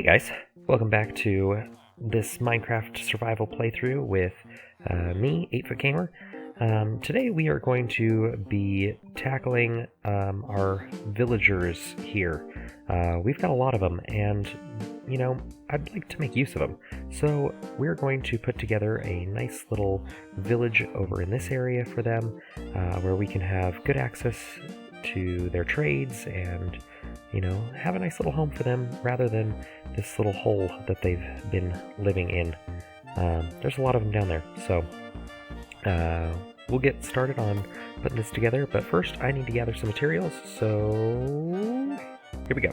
Guys, welcome back to this Minecraft survival playthrough with me, 8-Foot Gamer. Today we are going to be tackling our villagers here. We've got a lot of them, and you know, I'd like to make use of them. So we're going to put together a nice little village over in this area for them, where we can have good access to their trades and, you know, have a nice little home for them rather than this little hole that they've been living in. There's a lot of them down there, so we'll get started on putting this together, but first I need to gather some materials, so here we go.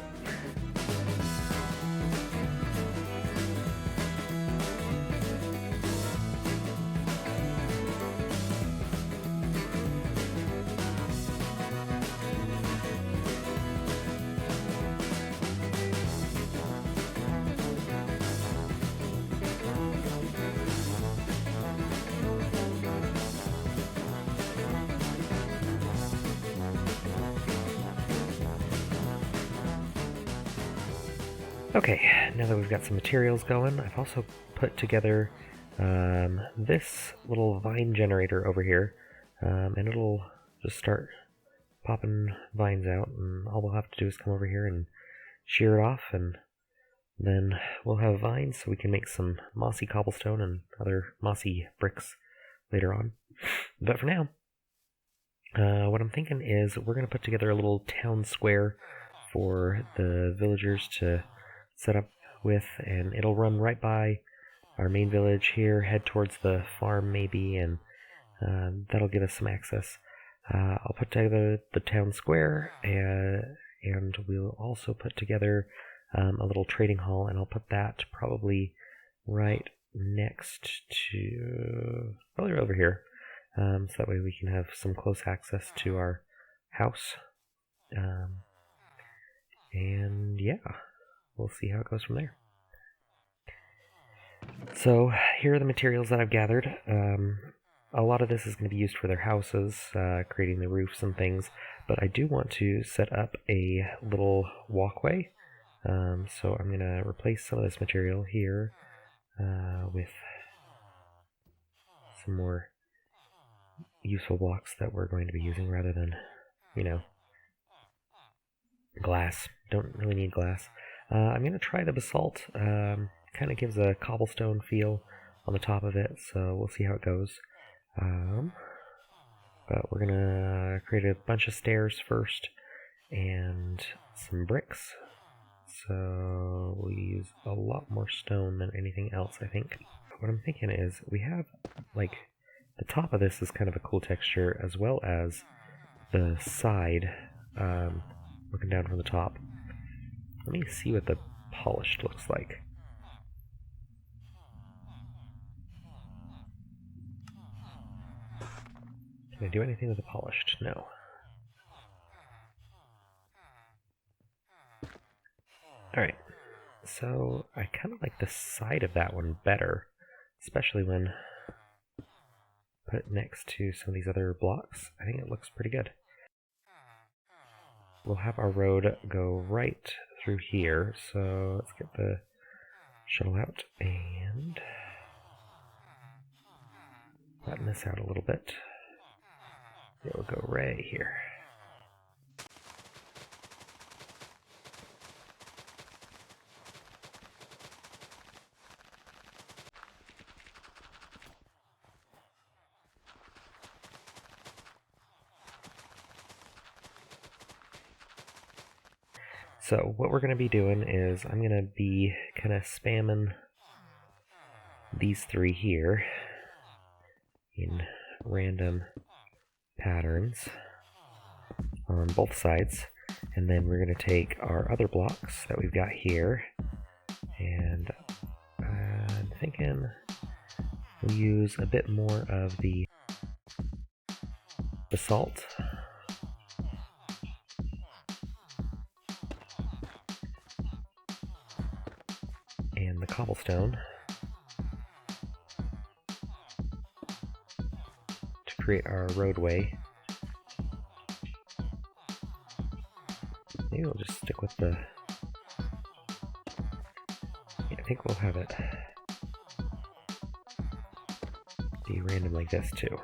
Okay, now that we've got some materials going, I've also put together this little vine generator over here, and it'll just start popping vines out, and all we'll have to do is come over here and shear it off, and then we'll have vines so we can make some mossy cobblestone and other mossy bricks later on. But for now, what I'm thinking is we're going to put together a little town square for the villagers to set up with, and it'll run right by our main village here, head towards the farm maybe, and that'll give us some access. I'll put together the town square, and we'll also put together a little trading hall, and I'll put that probably right next to, probably right over here, so that way we can have some close access to our house. And yeah, we'll see how it goes from there. So here are the materials that I've gathered. A lot of this is going to be used for their houses, creating the roofs and things, but I do want to set up a little walkway. So I'm going to replace some of this material here with some more useful blocks that we're going to be using rather than, you know, glass. Don't really need glass. I'm going to try the basalt. Kind of gives a cobblestone feel on the top of it, so we'll see how it goes. But we're going to create a bunch of stairs first and some bricks. So we'll use a lot more stone than anything else, I think. What I'm thinking is we have, like, the top of this is kind of a cool texture, as well as the side, looking down from the top. Let me see what the polished looks like. Can I do anything with the polished? No. Alright, so I kind of like the side of that one better, especially when put next to some of these other blocks. I think it looks pretty good. We'll have our road go right through here, so let's get the shuttle out and flatten this out a little bit. It'll go right here. So what we're going to be doing is I'm going to be kind of spamming these three here in random patterns on both sides, and then we're going to take our other blocks that we've got here, and I'm thinking we'll use a bit more of the basalt. And the cobblestone to create our roadway. Maybe we'll just stick with the think we'll have it be random like this too.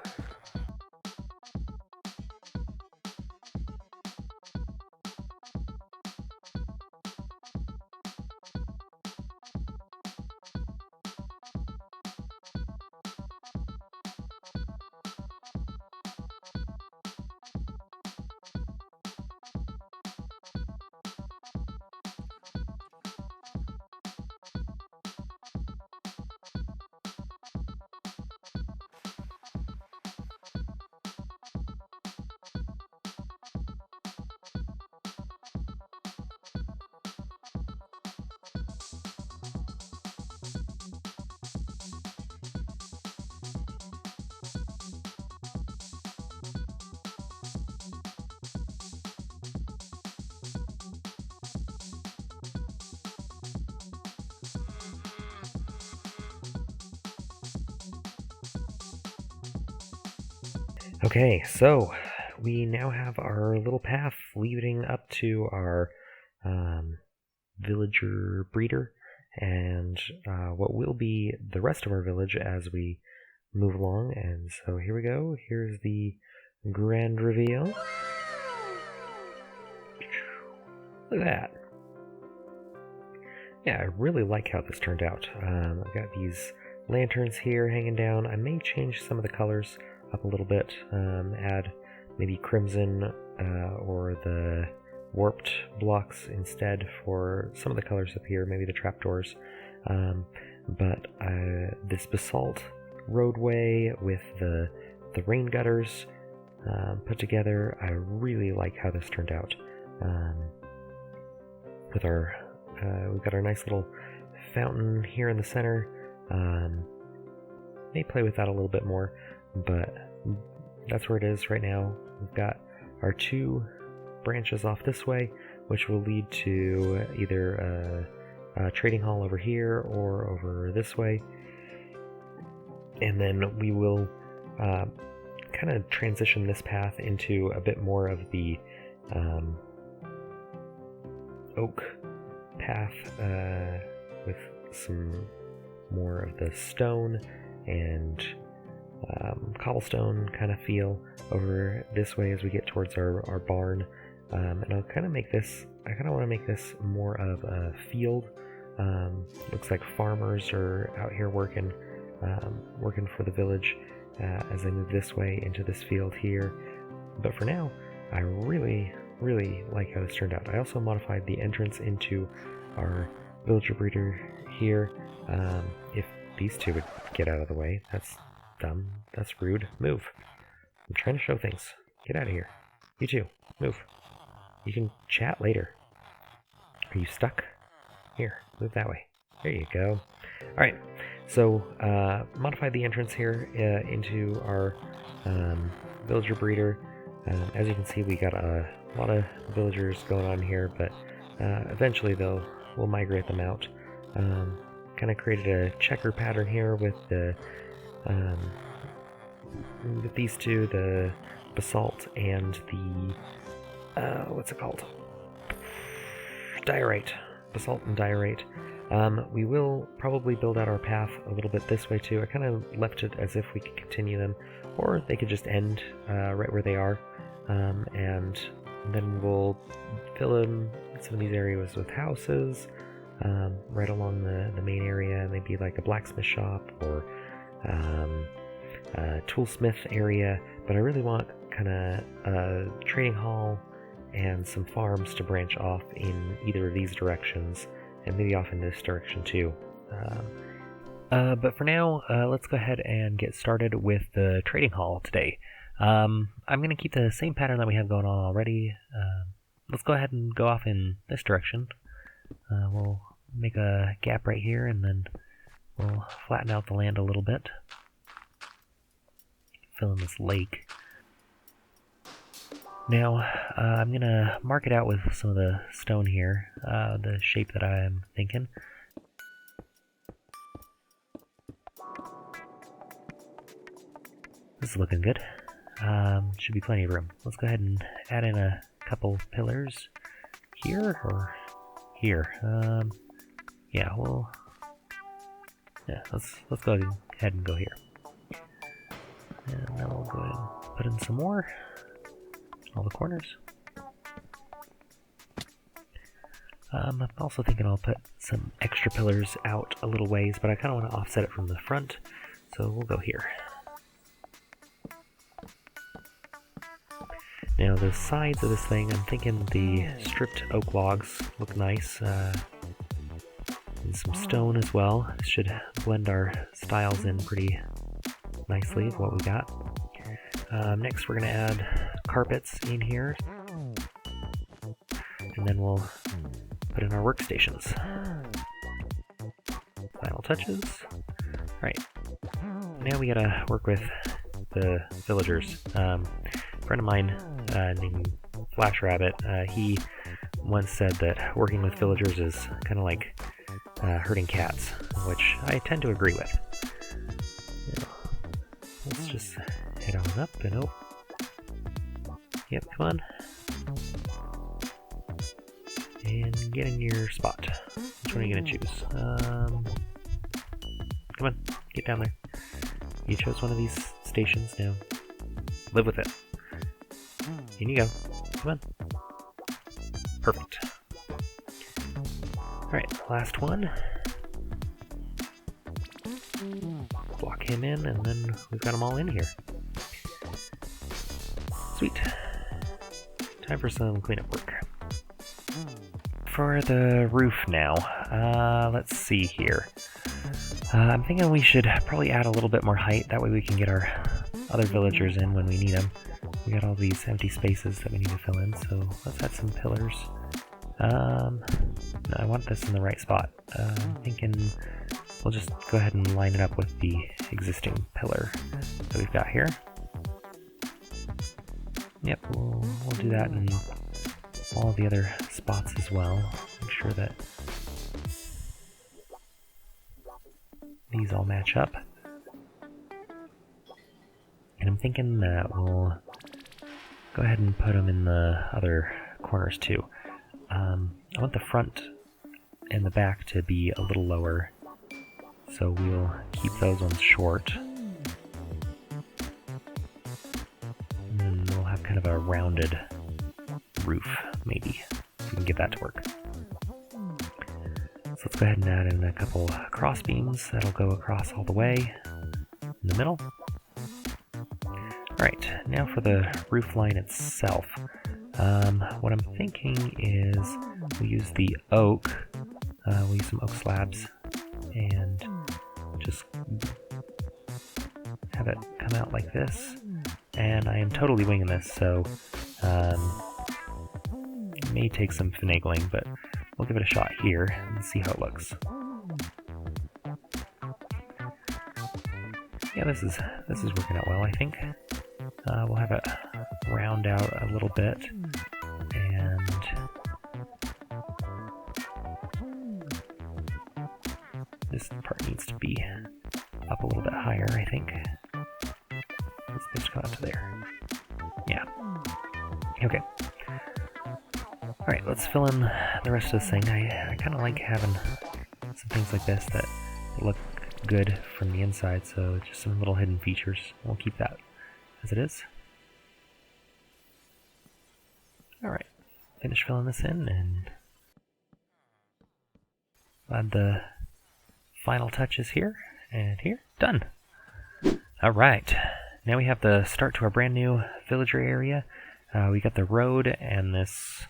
Okay, so we now have our little path leading up to our villager breeder and what will be the rest of our village as we move along. And so here we go. Here's the grand reveal. Look at that. Yeah, I really like how this turned out. I've got these lanterns here hanging down. I may change some of the colors up a little bit, add maybe crimson or the warped blocks instead for some of the colors up here, maybe the trapdoors. But this basalt roadway with the rain gutters put together, I really like how this turned out. With our we've got our nice little fountain here in the center. May play with that a little bit more, but that's where it is right now. We've got our two branches off this way, which will lead to either a trading hall over here or over this way. And then we will kind of transition this path into a bit more of the oak path with some more of the stone and cobblestone kind of feel over this way as we get towards our barn. And I'll kind of make this, I kind of want to make this more of a field. Looks like farmers are out here working for the village as I move this way into this field here. But for now, I really like how this turned out. I also modified the entrance into our villager breeder here. If these two would get out of the way. That's dumb. That's rude. Move. I'm trying to show things. Get out of here. You too. Move. You can chat later. Are you stuck? Here, move that way. There you go. Alright, so modified the entrance here into our villager breeder. As you can see, we got a lot of villagers going on here, but eventually we'll migrate them out. Kind of created a checker pattern here with these two, the basalt and the what's it called? Diorite. Basalt and diorite. We will probably build out our path a little bit this way too. I kind of left it as if we could continue them, or they could just end right where they are, and then we'll fill in some of these areas with houses right along the main area, maybe like a blacksmith shop or a toolsmith area. But I really want kind of a trading hall and some farms to branch off in either of these directions, and maybe off in this direction too. But for now, let's go ahead and get started with the trading hall today. I'm going to keep the same pattern that we have going on already. Let's go ahead and go off in this direction. We'll make a gap right here, and then we'll flatten out the land a little bit. Fill in this lake. Now, I'm going to mark it out with some of the stone here, the shape that I'm thinking. This is looking good. Should be plenty of room. Let's go ahead and add in a couple pillars here or here. Yeah, we'll Yeah, let's go ahead and go here. And now we'll go ahead and put in some more. All the corners. I'm also thinking I'll put some extra pillars out a little ways, but I kind of want to offset it from the front, so we'll go here. Now the sides of this thing, I'm thinking the stripped oak logs look nice, and some stone as well. This should blend our styles in pretty nicely of what we got. Next we're going to add carpets in here, and then we'll put in our workstations. Final touches. Alright, now we gotta work with the villagers. A friend of mine named Flash Rabbit, he once said that working with villagers is kind of like herding cats, which I tend to agree with. Let's just head on up and oh. Yep, come on. And get in your spot. Which one are you going to choose? Come on, get down there. You chose one of these stations now. Live with it. In you go. Come on. Perfect. Alright, last one. Block him in, and then we've got them all in here. Sweet. Time for some cleanup work. For the roof now, let's see here. I'm thinking we should probably add a little bit more height, that way we can get our other villagers in when we need them. We got all these empty spaces that we need to fill in, so let's add some pillars. No, I want this in the right spot. I'm thinking we'll just go ahead and line it up with the existing pillar that we've got here. Yep, we'll do that in all the other spots as well. Make sure that these all match up. And I'm thinking that we'll go ahead and put them in the other corners too. I want the front and the back to be a little lower, so we'll keep those ones short. And then we'll have kind of a rounded roof, maybe, if we can get that to work. So let's go ahead and add in a couple cross beams that'll go across all the way in the middle. Alright, now for the roof line itself. What I'm thinking is we use the oak, we'll use some oak slabs and just have it come out like this. And I am totally winging this, so it may take some finagling, but we'll give it a shot here and see how it looks. Yeah, this is working out well, I think. We'll have it round out a little bit, and this part needs to be up a little bit higher, I think. Let's go out to there. Yeah. Okay. Alright, let's fill in the rest of this thing. I kind of like having some things like this that look good from the inside, so just some little hidden features. We'll keep that as it is. Alright, finish filling this in and add the final touches here and here. Done! Alright, now we have the start to our brand new villager area. We got the road and this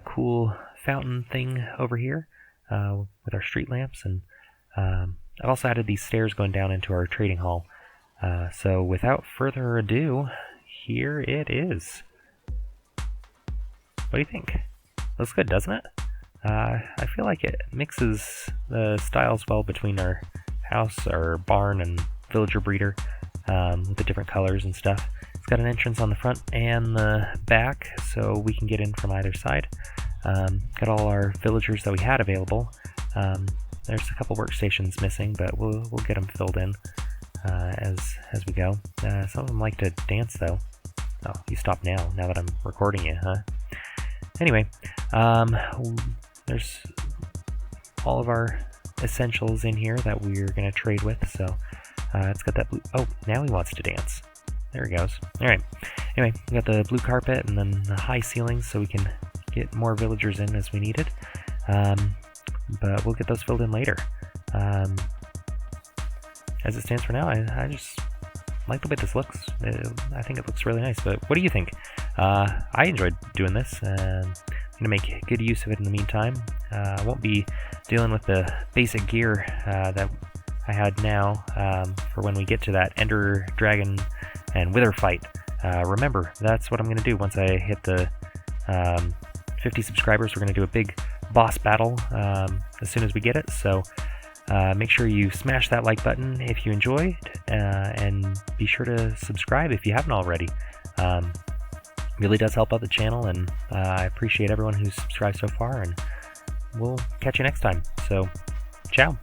cool fountain thing over here with our street lamps, and I've also added these stairs going down into our trading hall. So without further ado, here it is. What do you think? Looks good, doesn't it? I feel like it mixes the styles well between our house, our barn, and villager breeder with the different colors and stuff. It's got an entrance on the front and the back, so we can get in from either side. Got all our villagers that we had available. There's a couple workstations missing, but we'll get them filled in as we go. Some of them like to dance, though. Oh, you stop now that I'm recording you, huh? Anyway, there's all of our essentials in here that we're going to trade with. So it's got that blue. Oh, now he wants to dance. There he goes. All right. Anyway, we got the blue carpet and then the high ceilings so we can get more villagers in as we need it. But we'll get those filled in later. As it stands for now, I just like the way this looks. I think it looks really nice. But what do you think? I enjoyed doing this. I'm going to make good use of it in the meantime. I won't be dealing with the basic gear that I had now for when we get to that Ender Dragon and Wither fight. Remember, that's what I'm going to do once I hit the 50 subscribers. We're going to do a big boss battle as soon as we get it. So make sure you smash that like button if you enjoyed, and be sure to subscribe if you haven't already. Really does help out the channel, and I appreciate everyone who's subscribed so far, and we'll catch you next time. So, ciao.